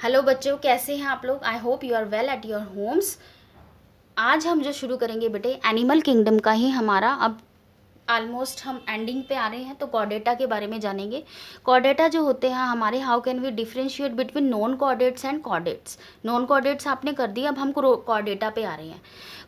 Hello बच्चों, कैसे हैं आप लोग। I hope you are well at your homes. आज हम जो शुरू करेंगे बेटे, एनिमल किंगडम का ही हमारा अब ऑलमोस्ट हम एंडिंग पे आ रहे हैं, तो कॉर्डेटा के बारे में जानेंगे। कॉर्डेटा जो होते हैं हमारे, how can we differentiate between non chordates and chordates. Non chordates आपने कर दिया, अब हम कॉर्डेटा पे आ रहे हैं।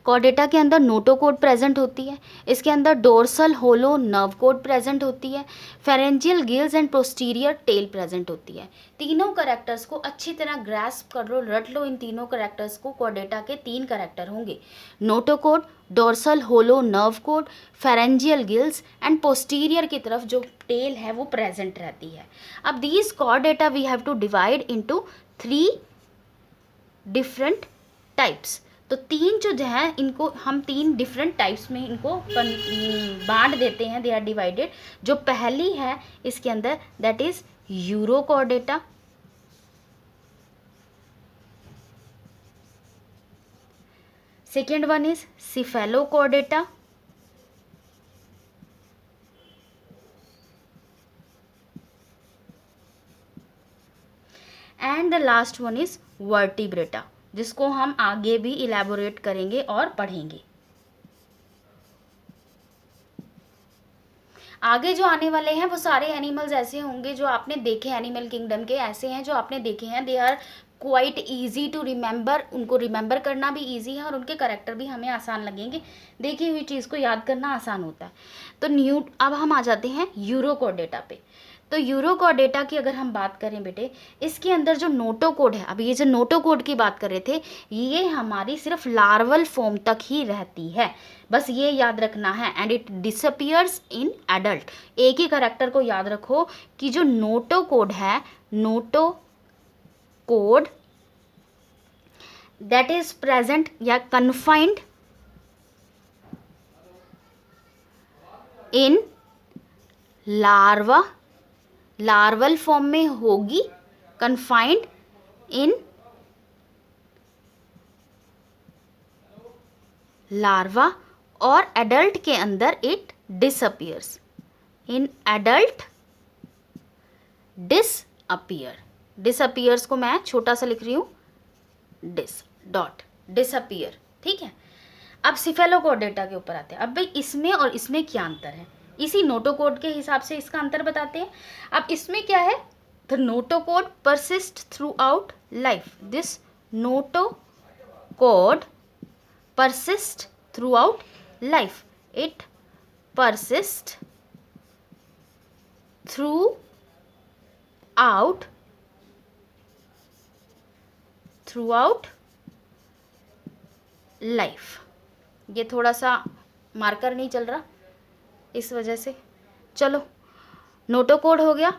कॉर्डेटा के अंदर नोटोकोड प्रेजेंट होती है, इसके अंदर dorsal hollow nerve cord present होती है, pharyngeal gills and posterior tail present होती है। तीनों करेक्टर्स को अच्छी तरह ग्रास्प कर लो, रट लो। इन तीनों करेक्टर्स को, कॉर्डेटा के 3 करेक्टर होंगे, notochord, dorsal hollow nerve cord, pharyngeal gills and posterior की तरफ जो टेल है वो प्रेजेंट रहती है। अब these chordata we have to divide into 3 different types. तो 3 जो है इनको हम 3 डिफरेंट टाइप्स में इनको बांट देते हैं। They are divided. जो पहली है इसके अंदर, that is urochordata. Second one is cephalochordata. And the last one is vertebrata, जिसको हम आगे भी इलेबोरेट करेंगे और पढ़ेंगे। आगे जो आने वाले हैं वो सारे एनिमल्स ऐसे होंगे जो आपने देखे, एनिमल किंगडम के ऐसे हैं जो आपने देखे हैं। They are quite easy to remember, उनको रिमेंबर करना भी ईजी है और उनके करेक्टर भी हमें आसान लगेंगे। देखी हुई चीज़ को याद करना आसान होता है। तो अब हम आ जाते हैं यूरोकॉर्डेटा पे। तो यूरोकॉर्डेटा की अगर हम बात करें बेटे, इसके अंदर जो नोटोकोड है, अब ये जो नोटोकोड की बात कर रहे थे, ये हमारी सिर्फ लार्वल फॉर्म तक ही रहती है, बस ये याद रखना है। And it disappears in adult. एक ही करेक्टर को याद रखो कि जो नोटोकोड है, नोटोकोड दैट इज प्रेजेंट या कन्फाइंड इन लार्वा, लार्वल फॉर्म में होगी, कन्फाइंड इन लार्वा, और एडल्ट के अंदर it disappears. In adult disappear, disappears को मैं छोटा सा लिख रही हूँ, डिसअपियर, ठीक है। अब सिफेलोकॉर्डेटा के ऊपर आते हैं। अब भाई इसमें और इसमें क्या अंतर है, इसी नोटोकोड के हिसाब से इसका अंतर बताते हैं। अब इसमें क्या है, the notochord persist through out life. This notochord persist throughout life. It persists throughout life. ये थोड़ा सा मार्कर नहीं चल रहा इस वजह से, चलो नोटोकोड हो गया।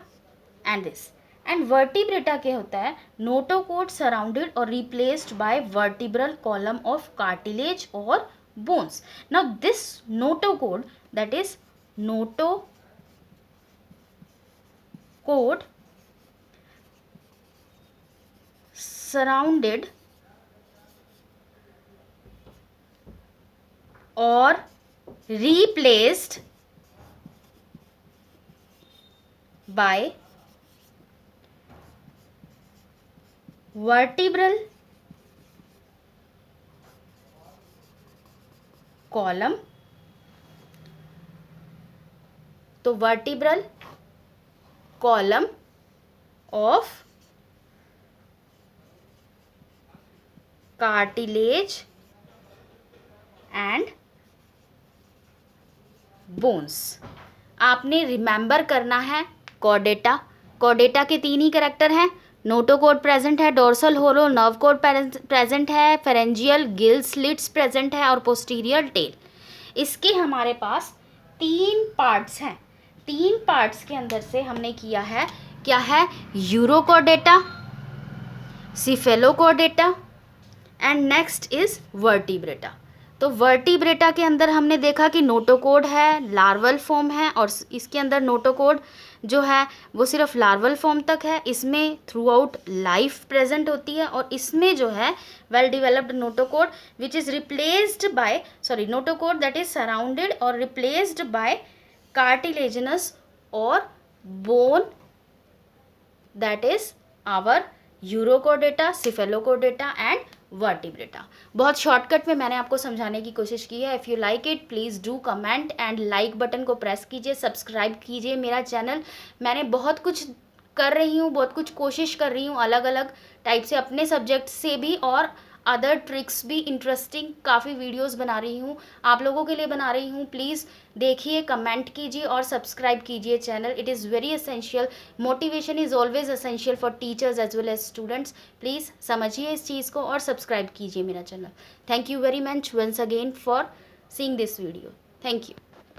एंड दिस एंड वर्टिब्रेटा क्या होता है, नोटोकोड सराउंडेड और replaced by vertebral column of cartilage और bones. Now this notochord, that is notochord surrounded और replaced by vertebral column। तो vertebral column of cartilage and bones. आपने रिमेंबर करना है कॉर्डेटा। कॉर्डेटा के 3 ही करेक्टर हैं, नोटोकोड प्रेजेंट है, dorsal hollow nerve cord present है, फेरेंजियल गिल स्लिट्स प्रेजेंट है और पोस्टीरियर टेल। इसके हमारे पास 3 पार्ट्स हैं। 3 पार्ट्स के अंदर से हमने किया है, क्या है, urochordata, cephalochordata and next is vertebrata. तो वर्टिब्रेटा के अंदर हमने देखा कि नोटोकोड है, लार्वल फॉर्म है, और इसके अंदर नोटोकोड जो है वो सिर्फ लार्वल फॉर्म तक है। इसमें थ्रू आउट लाइफ प्रेजेंट होती है, और इसमें जो है well developed notochord which is replaced by, sorry, notochord that is surrounded और रिप्लेस्ड बाय कार्टिलेजिनस और bone, that is our urochordata, cephalochordata and vertebrata. बहुत शॉर्टकट में मैंने आपको समझाने की कोशिश की है। If you like it please do comment and like button को प्रेस कीजिए, सब्सक्राइब कीजिए मेरा चैनल। मैंने बहुत कुछ कर रही हूँ, बहुत कुछ कोशिश कर रही हूँ अलग अलग टाइप से, अपने सब्जेक्ट से भी और अदर ट्रिक्स भी, इंटरेस्टिंग काफ़ी वीडियोस बना रही हूँ, आप लोगों के लिए बना रही हूँ। प्लीज़ देखिए, कमेंट कीजिए और सब्सक्राइब कीजिए channel. It is very essential. Motivation is always essential for teachers as well as students. Please समझिए इस चीज़ को और सब्सक्राइब कीजिए मेरा channel. Thank you very much once again for seeing this video. Thank you.